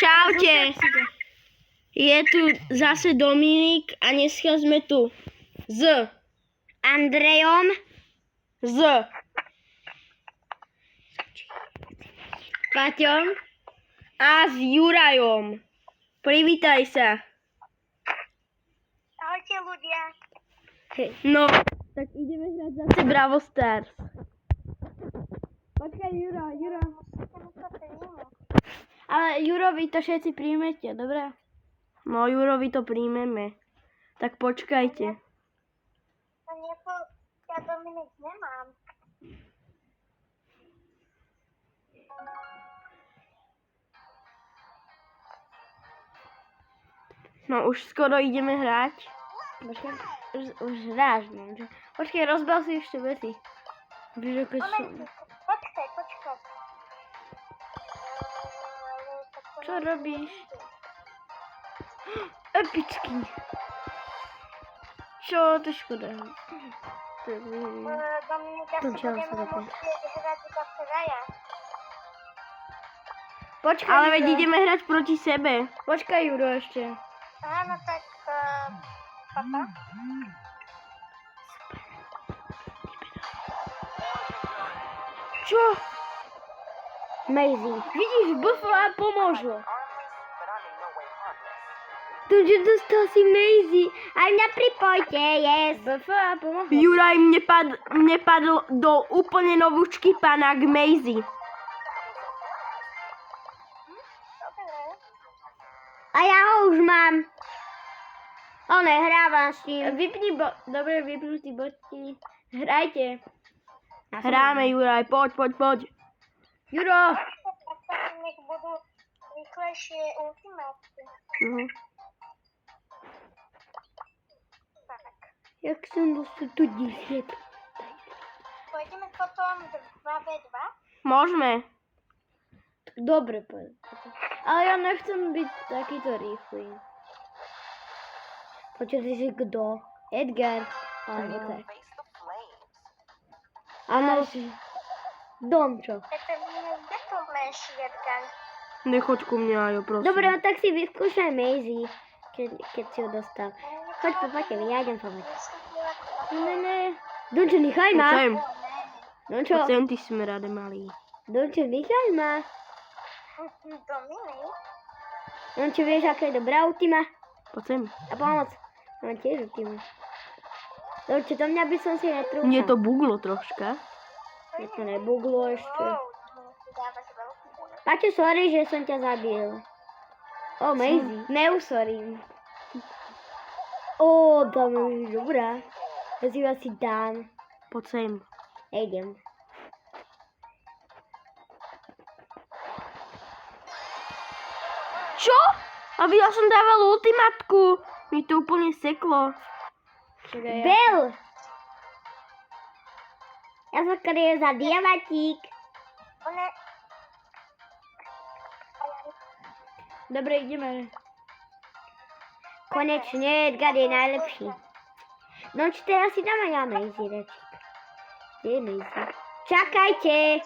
Čaute. Je tu zase Dominik a dneska sme tu s Andrejom, s Paťom a s Jurajom. Privítaj sa. Ahojte ľudia. No, tak ideme hrať zase Bravo Stars. Počkaj, Juro. Ale Jurovi to všetci príjmete, dobre? No, Jurovi to príjmeme. Tak počkajte. Ja Dominik nemám. No, už skoro ideme hrať. Počkaj, už hráš, no. Počkaj, rozbal si ešte veci. Počkaj. Čo robíš? Epický. Čo, to je škoda. Dominika si budeme musieť hrať iba v raja. Počkaj, ale veď ideme hrať proti sebe. Počkaj, Juro, ešte. Áno, tak papa. Čo? Amazing. Vidíš, BFA pomôžlo. Takže dostal si Maisie. Aj mňa pripojte, yes. BFA pomôžlo. Juraj mne padl do úplne novúčky panak Maisie. A ja ho už mám. Hrávam s ním. Dobre, vypnutý boti. Hrajte. Hráme, Juraj, poď. Juro! Nech budú rýchlejšie ultimáty. Tak. Jak som dostal tu 10? Pôjdeme potom 2v2? Môžeme. Dobre, poď. Ale ja nechcem byť takýto rýchly. Počujete si kto? Edgar. Áno, tak. Áno, Domčo. Kde tu menší Edgar? Nechoď ku mne, Ajo, prosím. Dobre, no tak si vyskúšaj Maisie, keď si ho dostal. Choď po Paťovi, ja idem po Paťovi. Ne. Dončo, nechaj ma. Poďme. Dončo, Poďme, ty sme rade malí. Dončo, nechaj ma. Dominik? Dončo, vieš, aká je dobrá ultima? Poďme. A pomoc. Mám tiež ultimu. Dončo, do mňa by som si netrúfal. Mne to buglo troška. Mne to nebuglo ešte. Paťo, sorry, že som ťa zabil. Maisie. Neusorím. Dáme, dobrá. Ja si vás si dám. Poď sem. Nejdem. Čo? Aby ja som dával ultimátku. Mi to úplne seklo. Bel! Ja sa kryjem za diamantík. Dobre, ideme. Konečne, Edgar je najlepší. No či teraz si dáme ja Maisie, rečík. Kde je Maisie? Čakajte!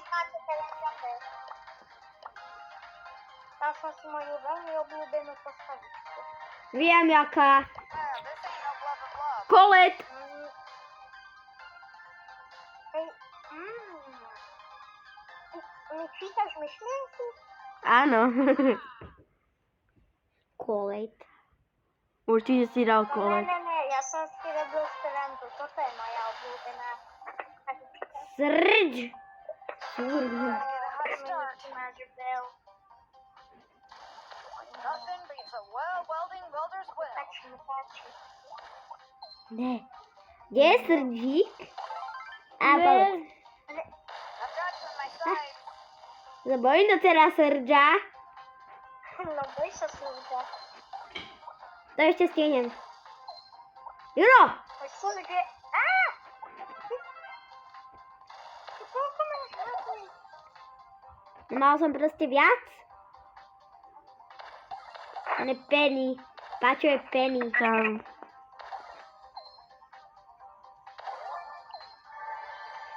Dal som si moju veľmi obľúbenú postavičku. Viem, jaká. Kolet. Mi čítaš myšlienky? Áno. Kolet. Určite si dal kolet. Ne, ja som si robil srandu. Toto je moja obľúbená. Srđ. Ne. Kde je srdík? Povedz. Zabojím to teraz srdža. No boj sa srdža. To ešte stihnem. Juro! Srdže. Mal som proste viac? On je Penny. Paťo je Penny. Tam.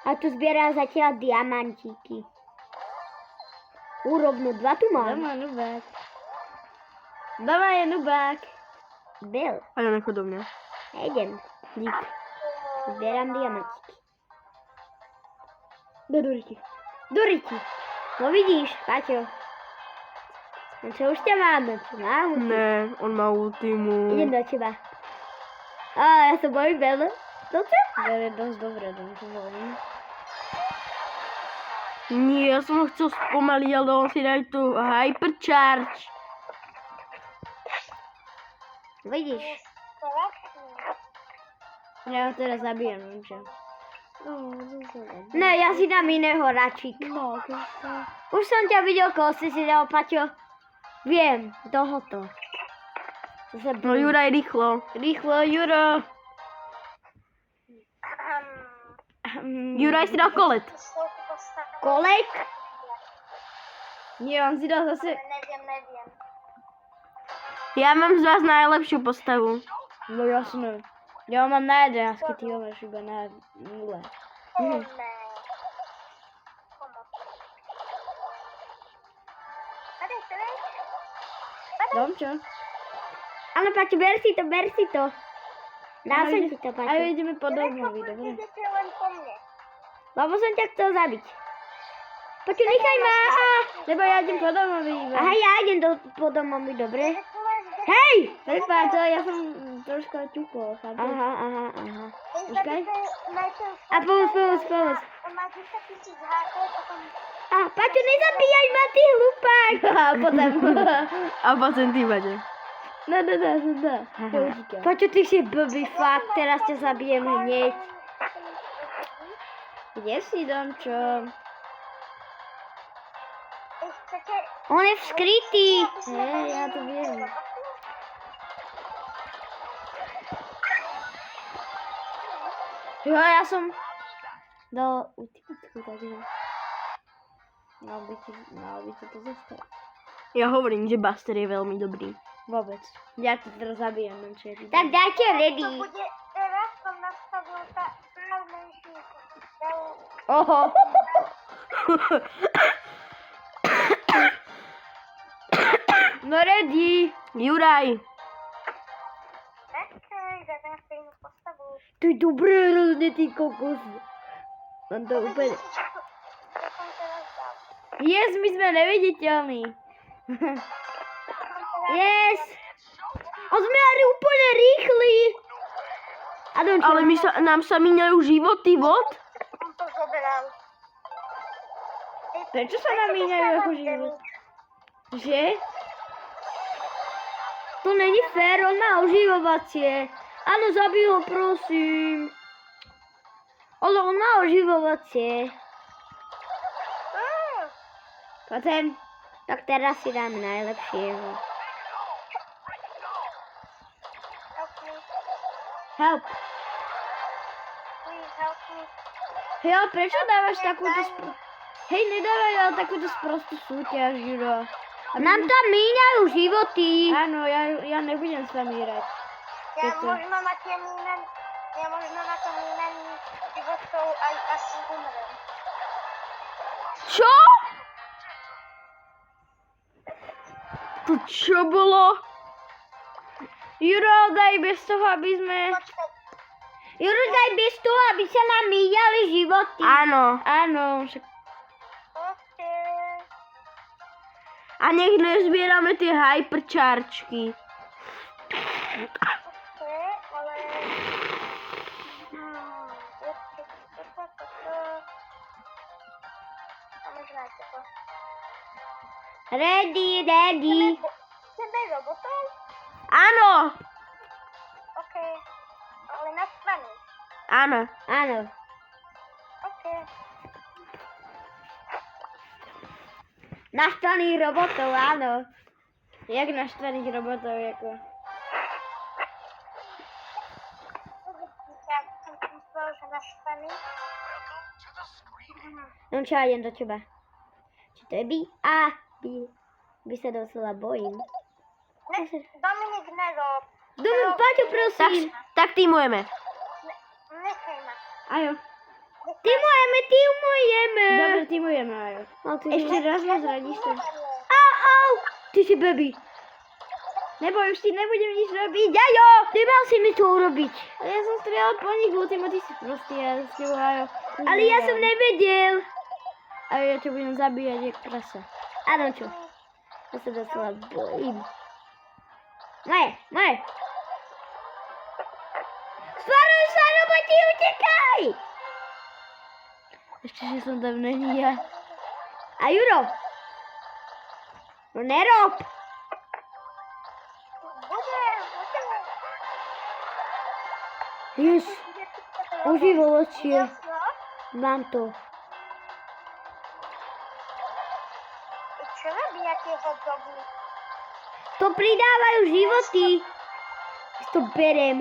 A tu zbieram zatiaľ diamantíky. Rovno 2 tu mám. Dawaj, Nubák. Byl. A já nechod do mě. Nejdem. Dík. Sběrám diamantíky. Jde do ryti. Do ryti. No vidíš, Paťo. No co už tě máme? Co mám? Ne, on má ultimu. Jdem do teba. A já se bojím, Bel. To co? Bel je dost dobré, dobře volím. Nie, já jsem ho chtěl zpomalit, ale on si dají tu hypercharge. Vidíš. Já ho teda zabijem, dobře. Ne, já si dám jiného hráčík. No, Už jsem tě viděl, koho jsi si dal, Paťo. Vím, tohoto. To se no Juraj, rychlo. Rychlo, Juro. Juraj si dal kolet. Kolik? Nie, on si dal zase... Nevím. Já mám z vás nejlepší postavu. No jasně. Já mám na 11, ty máš iba na 0. Ne. Tady, Dobře. Ano, Paťo, ber si to. Dal jsem ti to, A Paťo. jdeme po domovi, dobré? Jdete len po mně. Lebo jsem tě chtěl zabít. Paťo, nechaj ma. Nebo já jdem po domovi. Aha, já jdem po domovi, dobré? Hej! Prepáč, ale já jsem troška ťukol, chápeš? Aha. Počkej. A pomoc. Máš 10 000 hákov, potom... A Paťo, nezabíjaj ma, ty hlupák. A potom... A potom ty, Paťo. Ne. To už říkám. Paťo, ty jsi blbý, fakt, teraz tě zabijem hněď. Kde si, Domčo? Chcete... On je skrytý. Ne, já to vím. Jo, já jsem dal ultimatku, takže mal by to zastavit. Já hovorím, že Buster je velmi dobrý. Vůbec. Já to teda zabijem, Domčo. Tak dajte To ready. bude... Teraz som nastavil tá správnejší. Oho. No ready. Juraj. Okej, dáme na stejnú postavu. To je dobré, hrozně, ty kokos. On to úplně... Čo som teraz dal? Yes, my jsme neviditelní. Yes. A jsme ale úplně rychlí. A Domčo. Ale nám se míňají životy, vod? Som to zobral. Prečo sa nám míňajú ako život? Že? To není fér, on má oživovacie. Ano, zabij ho, prosím. Ale on má oživovacie. Potom. Tak teraz si dáme najlepšieho. Help. Please help me. Jo, prečo dávaš takúto Hej, nedávaj ale takúto sprostú súťaž, Juro. Nám tam míňajú životy. Áno, ja nebudem s vami hrať. Ja Toto. možno na to mínaní životov aj asi umrem. Čo? To čo bolo? Juro, daj bez toho, aby sme... Počkaj, Juro, daj bez toho, aby sa nám míňali životy. Áno, však... okej. A nech nezbierame tie hyperchargeky. Okej, ale... A možná je to. Ready. Chceme robotov? Áno, Okej. Ale naštvaný. áno. Áno. Okej. Naštvaných robotov, áno. Jak naštvaných robotov, jako... Ja som myslel, že naštvaný. No čo, idem do teba. Či to je by? A, by sa docela bojím. Dominik, nerob. Paťo, prosím. Tak týmujeme. Nechaj ma. Ajo. Týmujeme. Dobre, týmujeme, ajo. No, ty Ešte raz ma zradíš to. Au. Ty si baby. Neboj, už ti nebudem nič robiť. Jajo! Nemal si mi to urobiť. Ale ja som strieľal po nich, Ultima, ty si prostý, ja s tebou Ajo. Ale ja som nevedel. A ja ťa budem zabíjať jak prasa. Áno, čo? Ja sa docela bojím. Moje. Stvaruj sa, roboti, utekaj! Ešte, že som tam není ja. A Juro? No nerob! Jež, oživovačie. Mám to. Čo robí akého dobu? To pridávajú životy. To berem.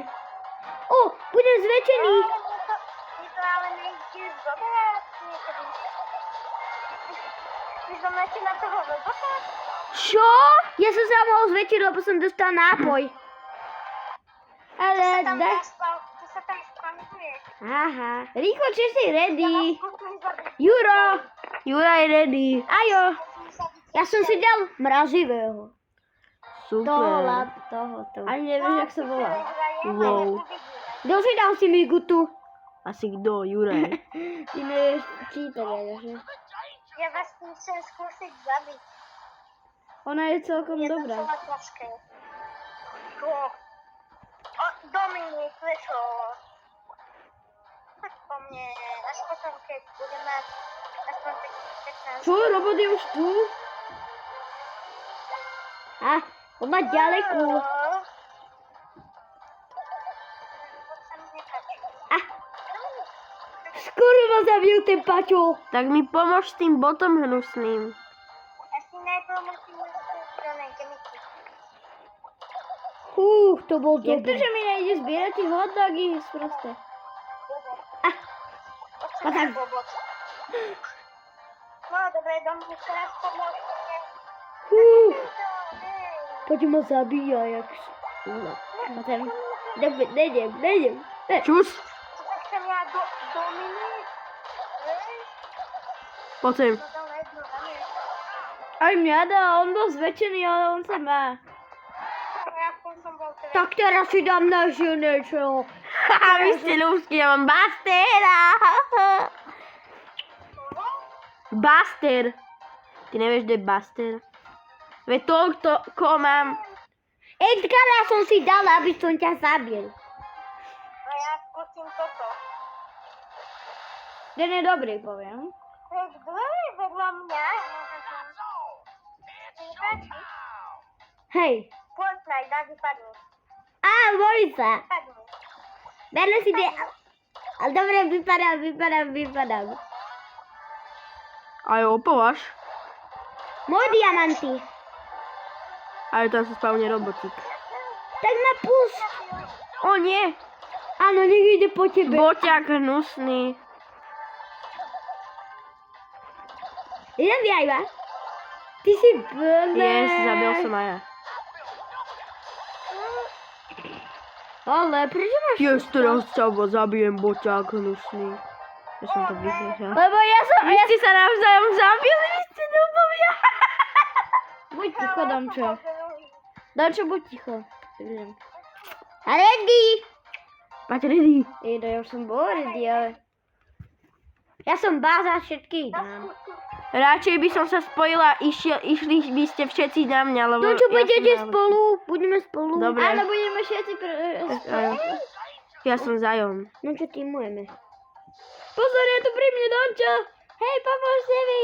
O, budem zväčšený. Je to ale nejde zoberať niekedy. Ty znamenáte na toho robota? Čo? Ja som sa mohol zväčšiť, lebo som dostal nápoj. Ale daj. To sa tam spankuje. Aha. Rýchlo, či si ready? Juro. Jura je ready. Ajo. Ja som si dal mrazivého. Super. Tohoto. Ani nevieš, jak sa volá. Wow. Kto si dal si mi gutu? Asi kto? Juraj. Ty nevieš čítať, že? Ja vás tým chcem skúsiť zabiť. Ona je celkom Je to dobrá. celé ťažké. Dominik, vyšlo. Tak po mne, až potom, keď budem mať aspoň tak 15. Čo? Robot je už tu? A, on má ďaleko. A, skoro ma zabil ten Paťo. Tak mi pomôž s tým botom hnusným. Asi najprv musím zelené chemiky. To bol Jak to, dobrý. že mi nejde zbierať tie hotdogy? Sproste. Potrebujem bobot. No, dobre, Dominik, teraz pomôžte. Poď ma zabíja, jak... Potom... Nejdem. Čus. To chcem ja Dominik. Poďme. No to jedno, Aj mňa dá, on bol zväčšený, ale on sa má. ja som bol teda. Tak teraz si dám na ženečo. Haha, vy ste ľúbsky, ja mám Bastera. Buster. Ty nevieš, kde je Buster? Veď to, koho mám. Edgara som si dala, aby som ťa zabil. No ja skúsim toto. Ten je dobrý, poviem. Kto je vedľa mňa? Hej. Fortnite, dá vypadnúť. Á, boj sa. Vypadnúť. Berno si tie... Ale dobre, vypadám. Aj opovaž. Môj diamanty. Aj tam sa spavne robotík. Tak ma pusť. O nie. Áno, nech ide po tebe. Boťak hnusný. Idem vyjajva. Ty si blbé. Yes, zabil som aj ja. Ale prečo máš... Yes, teraz sa zabijem boťak hnusný. Ja som to vyhľadal. Lebo ja som... Vy ste sa navzájom zabili, vy ste dúbovia. Buď ticho, Domčo. Domčo, buď ticho. A ready. Máte ready? Ja už som bol ready, ale... Ja som báza všetkých dám. Radšej by som sa spojila, išli by ste všetci na mňa, lebo... Domčo, ja pôjdete som spolu? Budeme spolu? Dobre. Áno, budeme všetci... Ja som Zajom. No čo týmujeme? Pozor, je tu pri mne Domčo. Hej, pomôžte mi.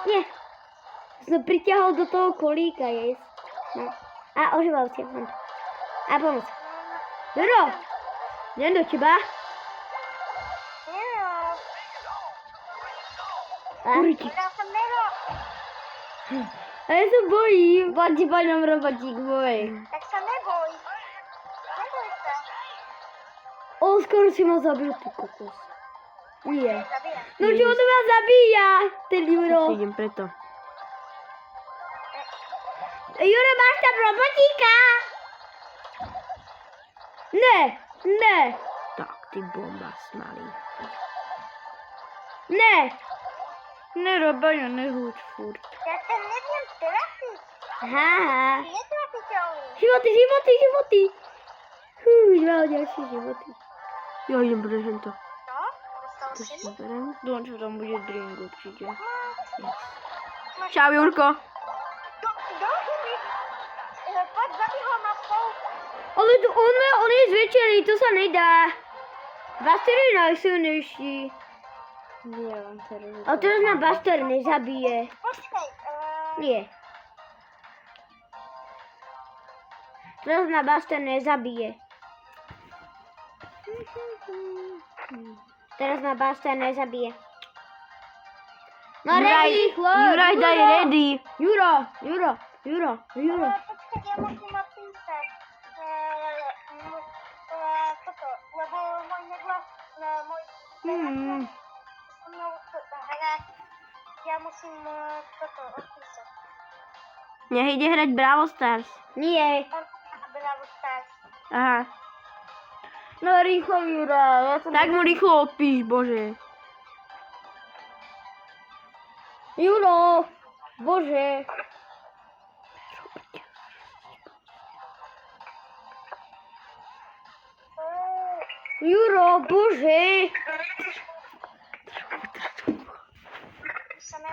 Nie. Som priťahol do toho kolíka, jes. No. A ožíval si. A pomoc. Juro, idem do teba. Ja som Nero. A ja sa bojím. Poď ti poďom robotík môj. Tak sa neboj. Neboj sa. Skoro si ma zabil, ty kokos. Nie. Zabijam. No čo on ma zabíja, ten Juro. Idem preto. Juro, máš tam robotíka? Ne. Tak, ty bomba smalý. Ne. Nerobajú, nehúč furt. Ja sa neviem trafiť. Haha. Netrafiteľný. Životy. Dva ďalšie životy. Jo, idem brať to. No, dostal To si si mi. berem. Dúfam, že tam bude drink určite. Čau, Jurko. Dobre mi. Poď, zabij ho na stôl. Ale to on je zväčšený, to sa nedá. Buster je najsilnejší. Nie, on teraz... Ale teraz ma Buster nezabije. Počkaj, Nie. Teraz ma Buster nezabije. Teraz ma Buster nezabije. No rýchlo! Juraj, daj ready. Juro. počkaj, ja musím napísať. Toto, lebo môj neglas, môj Hmm. so mnou hrá. Ja musím toto odpísať. Nech ide hrať Bravo Stars. Nie. On má Bravo Stars. Aha. No rýchlo, Jura. Tak mu rýchlo odpíš, bože. Juro. Bože. Juro, bože. Píšeme.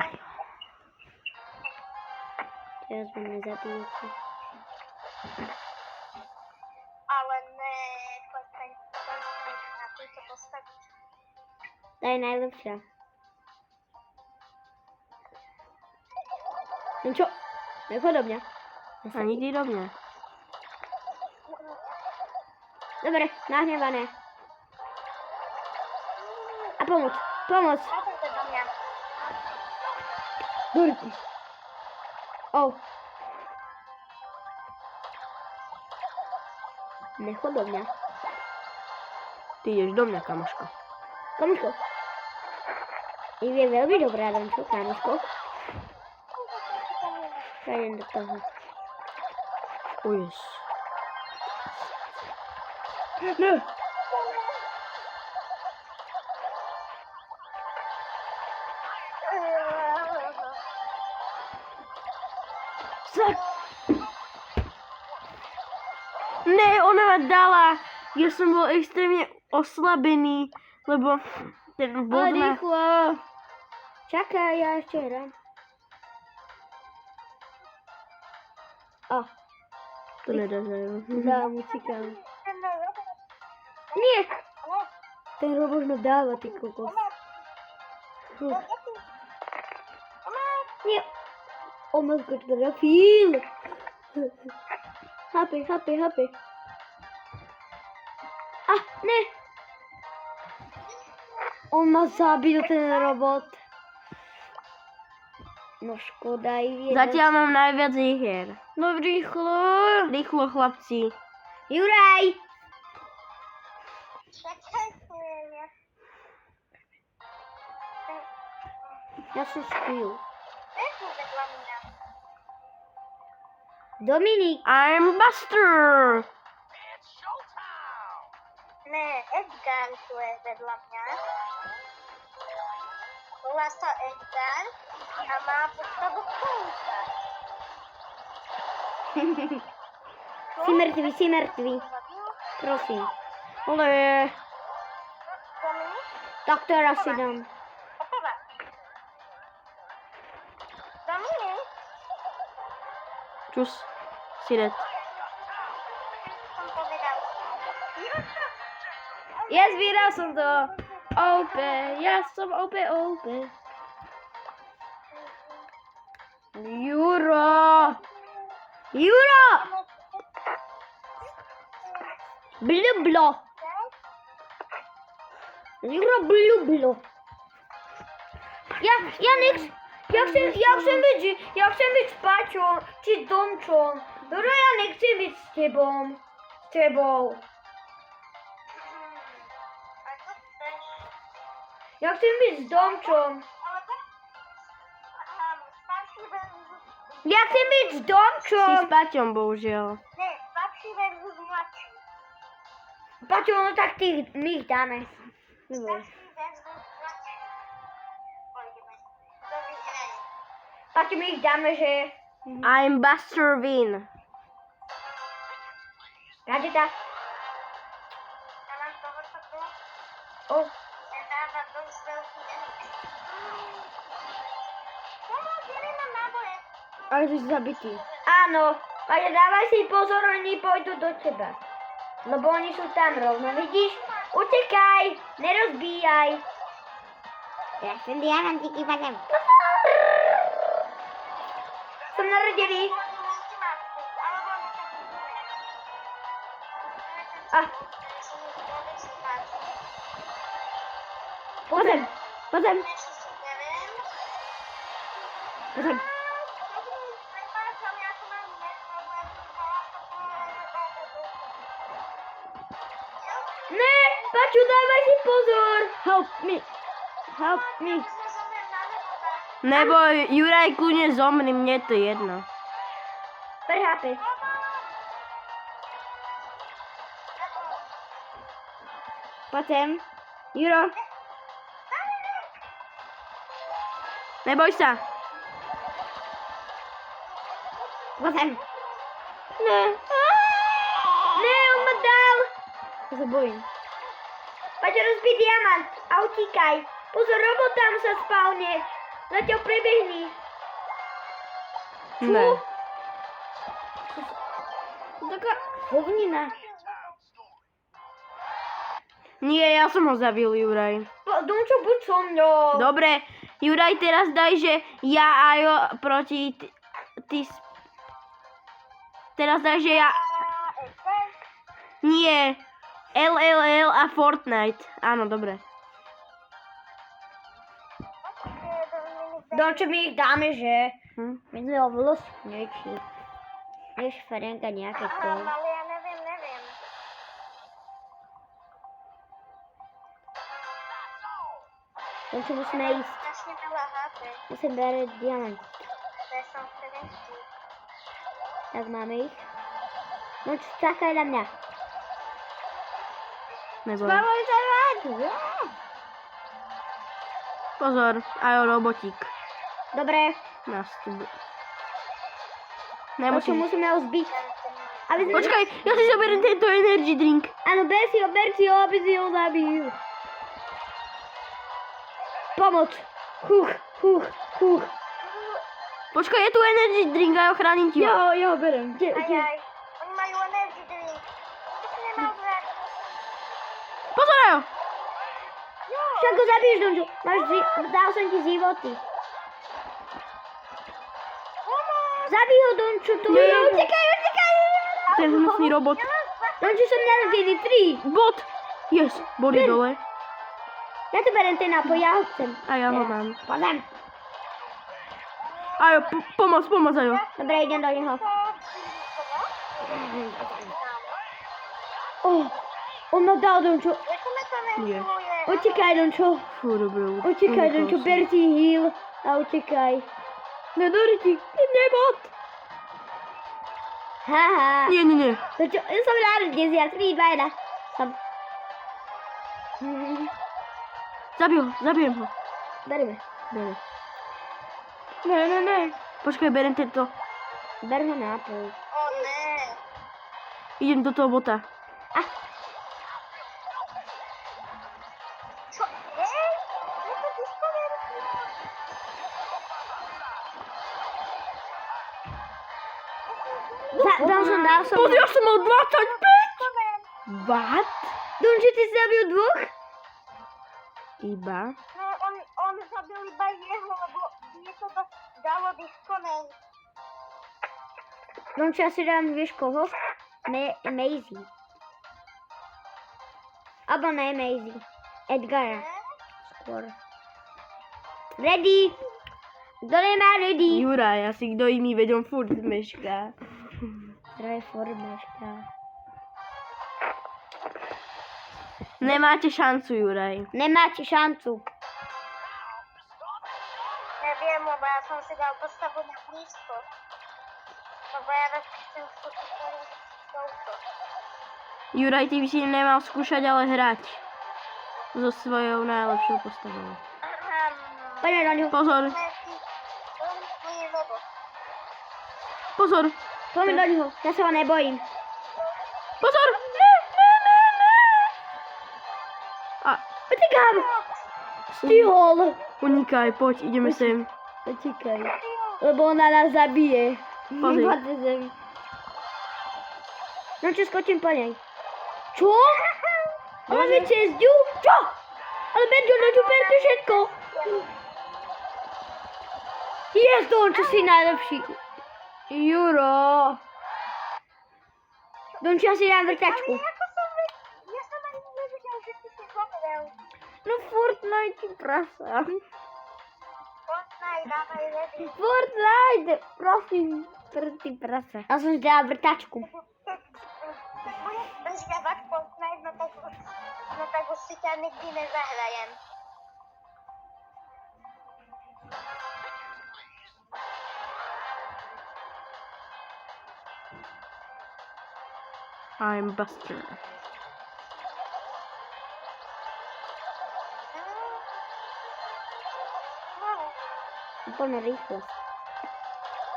Teraz ma nezabijete. Ale ne, poďme na túto postaviť. To je najlepšia. No čo? Nechoď do mňa. Ani ty do mňa. Dobre, nahnevané. A pomoc. Vráťte do mňa. Burky. Oh. Nechoď do mňa. Ty ideš do mňa, kamoško. Kamoško. Je veľmi dobrá, Dančo, kamoško. Ja idem do toho. O jes. No. Ne, ona ma dala. Ja som bol extrémne oslabený, lebo ten bod ma... Rýchlo. Čakaj, ja ešte hrám. To nedá zajímavé. Dá, utíkam. Nie. Ten robot ma dáva, ty kokos. Nie. Oh my god, trafil. Happy. Ne. On ma zabil, ten robot. No škoda, i Zatiaľ mám najviac hier. No rýchlo. Rýchlo, chlapci. Juraj. Čakajte, Ja som skryl. Ešte vedľa mňa. Dominik. I'm Buster. Ne, Edgar tu je vedľa mňa. Volá sa Edgar a má postavu Kulka. Si mŕtvý. Prosím. Ale... Dominik, Tak teraz si dám. opova. Dominik, Čus. Si dead. som povedal. Yes, vyhral som to. OP, ja som OP. Juro. Blublo. Juro, blublo. Ja chcem byť s Paťom, či Domčom. Juro, ja nechcem byť s tebou. A co chceš? Ja chcem byť s Domčom. Ale tak... Starší versus... Ja chcem byť s Si Domčom. s Paťom, bohužiaľ. Ne, starší versus mladší. Paťo, no tak my ich dáme. Starší versus mladší. Pôjdeme. Kto vyhraje? Paťo, my ich dáme, že I'm Buster Win. Gadgeta. Ja mám tohoto tu. Oh, Dáva dosť veľký damage. Pomoc, ja nemám náboje. Ale ty si zabitý. áno. Ale dávaj si pozor, oni pôjdu do teba. Lebo oni sú tam rovno, vidíš? Utekaj, nerozbíjaj. Ja som diamantíky padem. Som narodený. Hodím ultimátku, alebo oni sa budú. A, Som mi vôbec nepáči. pozem, pozem, Ešte si neviem. pozem. Prepáčam, ja to mám neproblém. Ne, Paču, dávaj si pozor. Help me. Help me. Sme zomriem na neboda. Neboj, Juraj, kľudne zomri, mne to jedno. Prhápe. Poď sem. Juro. Neboj sa. Pozem. Ne. Ne, on ma dal. Ja sa bojím. Paťo, rozbij diamant a utíkaj. Pozor, robot tam sa spawne. Zatiaľ prebehni. Ne. Taká hovnina. Nie, ja som ho zabil, Juraj. Domčo, buď so mňou. Dobre, Juraj, teraz daj, že ja a jo proti ty... Teraz daj, že ja... Nie. LLL a Fortnite. Áno, dobre. Domčo, my ich dáme, že? Hm? My sme ho vlosnečí. Než Ferenka nejaké to. Ale ja neviem. Domčo, musíme ísť. Strašne veľa HP. Musím bere diamant. Ja som Ferenci. Tak máme ich. Domčo, čakaj na mňa. Neboj. Spavoj sa rád. Pozor, ajo robotík. Dobre. Nás tu... Domčo, Nemusím... musíme ho zbiť. Aby sme... Počkaj, ja si zoberiem tento energy drink. Áno, ber si ho, aby si ho zabil. Pomoc. Huch. Počkaj, je tu energy drink a ja chránim ti ho. Ja ho berem. Aj. Oni majú energy drink. To si nemal brať. Pozor, ajo. Však ho zabiješ, Domčo. Dal som ti životy. Zabij ho, Domčo, to Nie. je... Utekaj. Ten hnusný robot. Domčo, som narodený 3. Bot. Yes, bod je dole. Ja to berem ten nápoj, ja ho chcem. A ja ho mám. Pozem. Ajo, pomoc, ajo. Dobre, idem do neho. On ma dal, Domčo. Prečo ma to Nie. nefunguje? Utekaj, Domčo. Fú, dobre. Utekaj, Domčo, ber si heal a utekaj. Nedoriti, nebot. Haha. Nie. Domčo, ja som narodený, ja 3, 2, 1. Som. Zabijem ho. Berme. Bere. Ne. Počkaj, berem tento. Ber ho nápoj. O ne. Idem do toho bota. Čo? Hej? Je to Discovery? Dal som. Pozri, ja som mal 25. What? Domčo, ty si zabil 2? Iba. No, on zabil iba jeho, lebo mne to dalo disconnect. Domčo, ja si dám, vieš koho? Maisie. Abo ne Maisie. Edgara. Skôr. Ready? Kto nemá ready? Juraj, asi kto iný vedom furt mešká. Zdravie formeška. Nemáte šancu, Juraj. Nemáte šancu. Neviem, lebo ja som si dal postavu na blízko. Lebo ja vás chcem skúsiť touto. Juraj, ty by si nemal skúšať, ale hrať. So svojou najlepšou postavou. Poďme do ňu. Pozor. Veľmi robot. Pozor. Poďme do ňoho, ja sa ho nebojím. Pozor. Ne. A Utekám! Stihol! unikaj, poď, ideme sem. Utekaj. Lebo ona nás zabije. Pozri. Padne zemi. No čo, skočím po nej. Čo? Máme cezdu? Čo? Ale Benjo, no tu berte všetko. Jest Dončo, si najlepší. Juro. Dončo, ja si dám vrtačku. Ja som ani nevidel, že ty si zomrel. No Fortnite, ty prasa. Fortnite, dávaj ready. Fortnite, prosím, ty prasa. Ja som si dala vrtačku. Keď budeš prežívať Fortnite, no tak už si ťa nikdy nezahrajem. I'm Buster. Úplne rýchlo.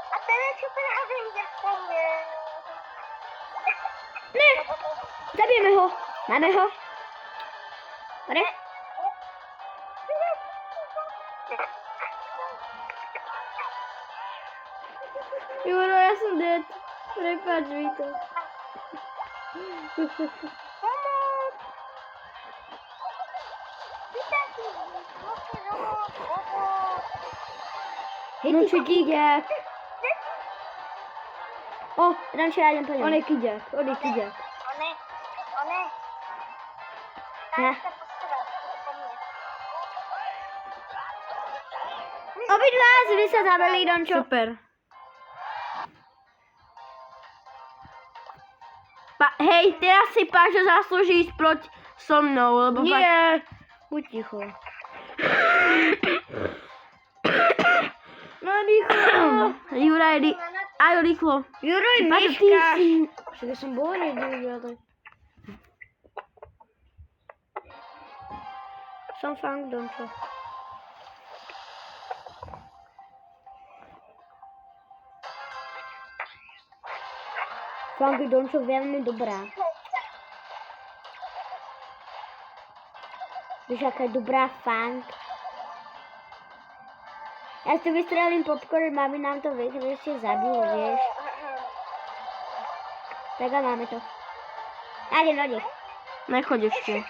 A teraz čo práve ide v tomie? Ne! Zabijeme ho. Máme ho. Dobre? Juro, ja som dead. Prepáč mi to. Pomoc! Vytáčim, prosím, pomoc! No čo kyďák. O, Ranče, ja idem po ňom. On je kyďák, One. Ja. Daj sa postarať, po mne. Obidva sme sa zabili, Dončo. Super. Hej, teraz si Páťo zaslúži ísť proť so mnou, lebo Nie, buď ticho. No rýchlo. Juraj, Ajo, rýchlo. Juroj, Páťo, ty meškáš. si... Však ja som bol nevidel. Som funk, Dončo. Funk, Dončo, veľmi dobrá. Víš, aká je dobrá funk. Ja si tu vystrelím popcorn, aby nám to ešte zabilo, vieš. Tak a máme to. Idem do nich. Nechoď ešte.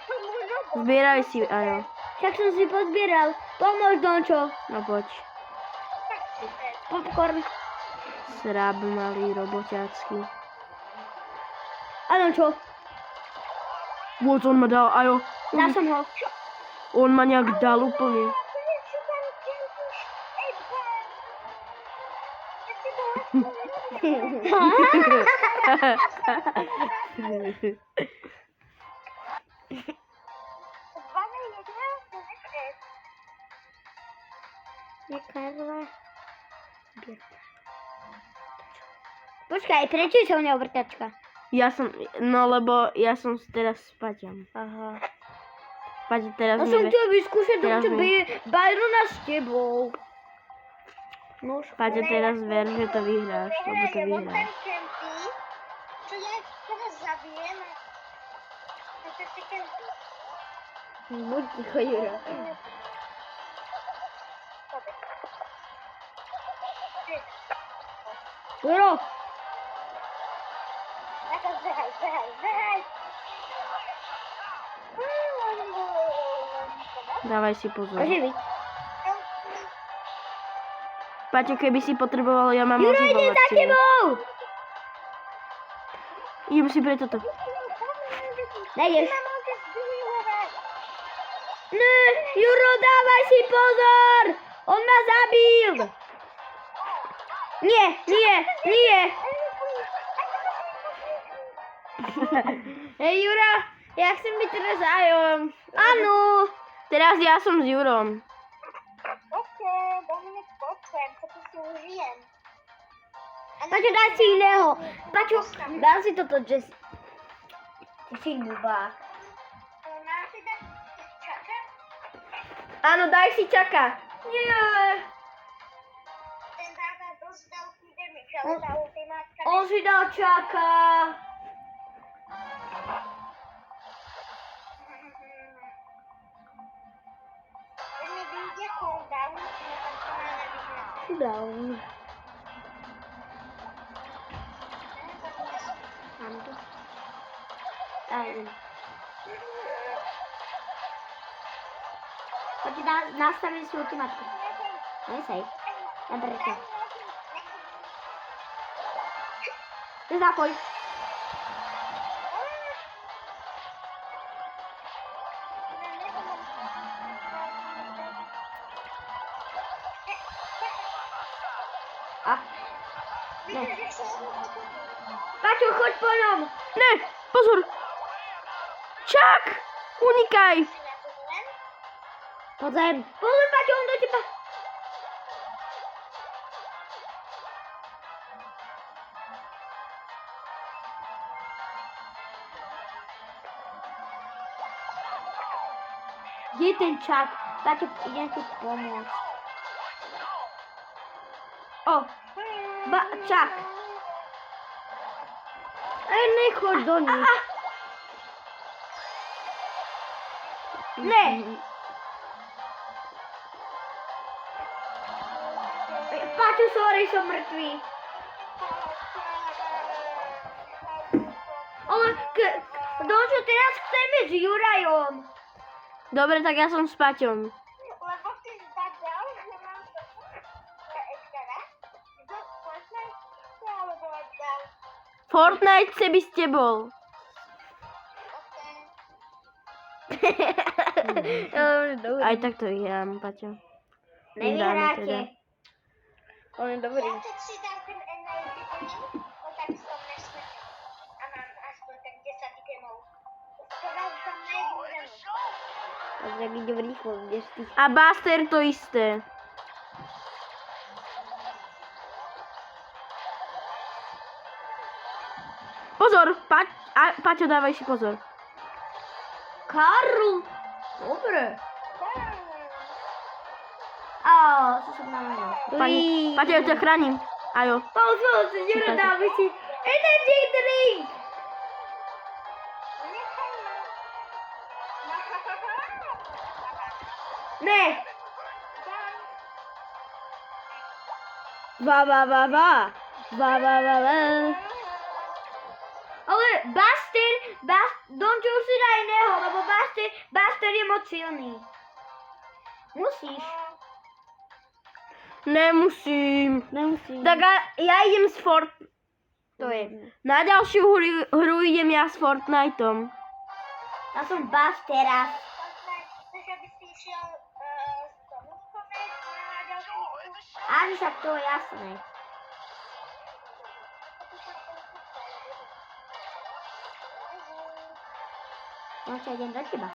Zbieraj si, Ajo. Však som si pozbieral. Pomôž, Dončo. No poď. Popcorn. Srab malý roboťácky. A Dončo. Vôc, on ma dal, Ajo. Dal som ho. On ma nejak dal úplne. Počkaj, prečo je sa u neho vrtačka? Lebo ja som teraz s Paťom. Aha. Paťo teraz Ja som chcel vyskúšať, teraz Dončo, mi- Byrona s tebou. No, Paťo teraz ver, že to vyhráš, lebo to Lebo vyhráš. ten kempí, čo ja teraz zabijem, a to si kempí. buď ticho, Juro. Juro, Na to zbehaj. Dávaj si pozor. oživiť. Paťo, keby si potreboval, ja mám Juro, idem za oživovacie. tebou! Idem si pre toto. Nejdeš. Ne, Juro, dávaj si pozor! On ma zabil! Nie. Hej, Juro, ja chcem byť teraz s Ajom. Áno. Teraz ja som s Jurom. OK, Dominik, počujem, to si užijem. Paťo, daj si iného. Paťo, dám si toto, Jess. Ty si nubák. Mám si dať čaka? Áno, daj si čaka. Nie. Ten dáva dosť veľký damage, ale tá ultima On si dal čaká. Keď mi vyjde cooldown, tak to máme vyhrať. Down. Mám to. Idem. Poďte nastaviť si ultimátku. Nesej. Ja držte. Ty zapoj. A. Ne. Paťo, choď po ňom. Ne, pozor. Čak, unikaj. Poď zem. Pozor, Paťo, on do teba. Kde je ten čak? Paťo, idem ti pomôcť. O, čak. Nechoď do nich. Ne. Paťo, sorry, som mŕtvý. Ale, Dončo, teraz chceme s Jurajom. Dobre, tak ja som s Paťom. Lebo ty zbadal, že mám to ešte raz. Do Fortnite alebo dal. Fortnite chce by s tebou. Aj tak to vyhrám, Paťo. Vyhráme teda. Nevyhráte. On je dobrý. Ja keď si dám ten energy drink, tak som nesmrť. A mám aspoň tak 10 gemov. Skoro už tam na jednu zemu. Tak idem rýchlo, kdež ty. A Buster to isté. Pozor, Paťo, dávaj si pozor. Karl. Dobre. Á, co som namanil. Paťo, ja ťa chránim. Ajo. Pozor, Jura, dáme si energy drink. Nechaj ma. Ne. Va. Ale Buster, Dončo si daj iného, lebo Buster je moc silný. Musíš. Nemusím. Nemusíš. Tak ja idem s To je. Na ďalšiu hru idem ja s Fortniteom. Ja som Bustera. Že by si išiel z Dominikové na ďalšiu. Áno, však to je jasné. No čo, idem do teba.